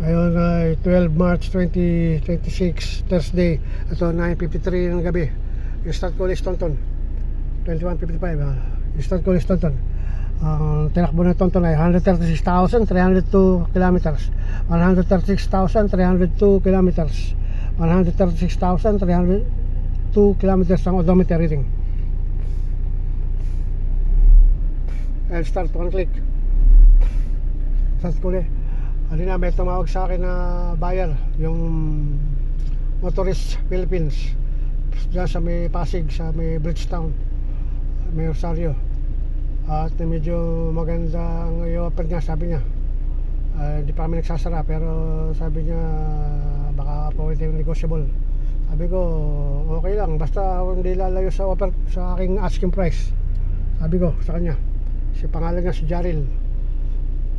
Ngayon ay 12 March 2026, Thursday. Ito 9:53 ng gabi. Yung start ko is Tonton 21:55. Yung start ko is Tonton. Ang tinakbo na Tonton ay 136,302 kilometers. 136,302 kilometers. 136,302 kilometers ang odometer reading. And start, one click. Start ko ulit. Ano na, may tumawag sa akin na buyer, yung Motorist Philippines, dyan sa may Pasig, sa may Bridgetown, may Rosario. At medyo magandang i-open niya, sabi niya. Hindi pa kami nagsasara, pero sabi niya baka pwede negotiable. Sabi ko okay lang, basta hindi lalayo sa offer, sa aking asking price. Sabi ko sa kanya. Si pangalan niya si Jaril,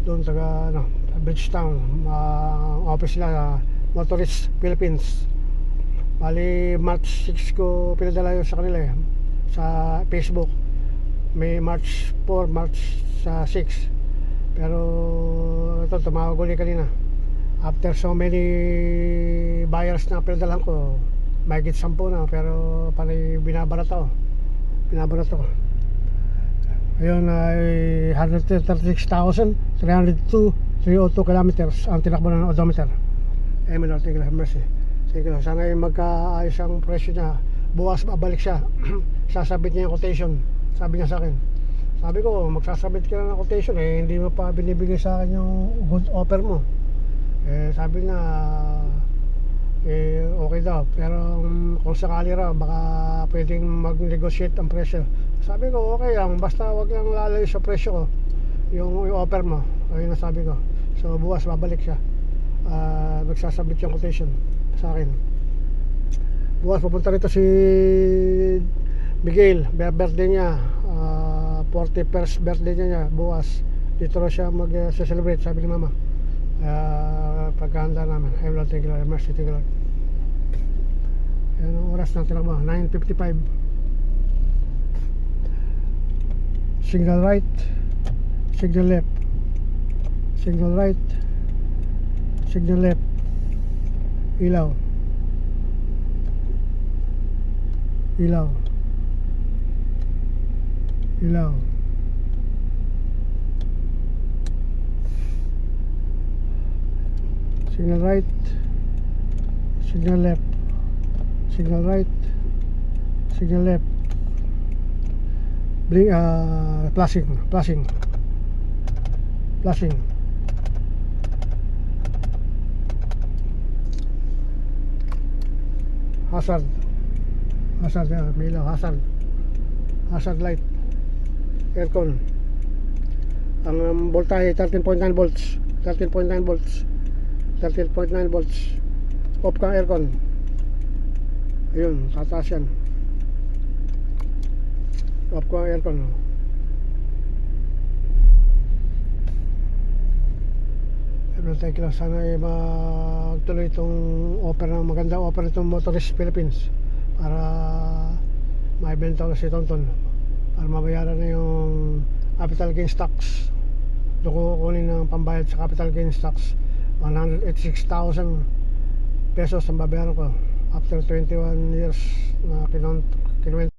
doon taga Bridgetown, office nila, Motorist Philippines. Bali March 6 ko pinadala yun sa kanila sa Facebook. May March 4, March sa 6. Pero ito, tumawag ulit kanina. After so many buyers na pinadalan ko, mahigit 10 na, pero panay binabarato ko. Ayun ay 136,302 kilometers ang tinakbo ng odometer. Lord, thank you, have mercy. Thank you, sana ay magkaayos ang presyo niya. Bukas babalik siya. Sasabit niya yung quotation, sabi niya sa akin. Sabi ko, magsasabit ka na ng quotation, hindi mo pa binibigay sa akin yung good offer mo. Sabi niya okay daw, pero kung sakali raw baka pwedeng mag-negotiate ang presyo. Sabi ko okay lang, basta wag lang lalayo sa presyo ko, yung offer mo. Ayun na sabi ko. So bukas babalik siya, magsasabit yung quotation sa akin. Bukas pupunta rito si Miguel, birthday niya, 41st birthday niya bukas. Dito raw siya mag-celebrate, sabi ni mama. Pagkahanda namin. Lord, thank you, Lord, mercy, thank you, Lord. Ayan ang oras ng tinakbo, 9:55. Signal right, signal left, signal right, signal left, ilaw, ilaw, ilaw, signal right, signal left, signal right, signal left, blink, flashing, hazard, may ilaw, hazard light, aircon. Ang voltahe 13.9 volts, 13.9 volts. Off ka aircon. Ayun, tataas yan. Off ka aircon. Thank you lang. Sana ay magtuloy itong offer, ng magandang offer itong Motorist Philippines para maibenta ko si Tonton, para mabayaran na yung capital gains tax. Doon ko kukunin ng pambayad sa capital gains tax. 186,000 pesos ang babayaran ko after 21 years na kinuwento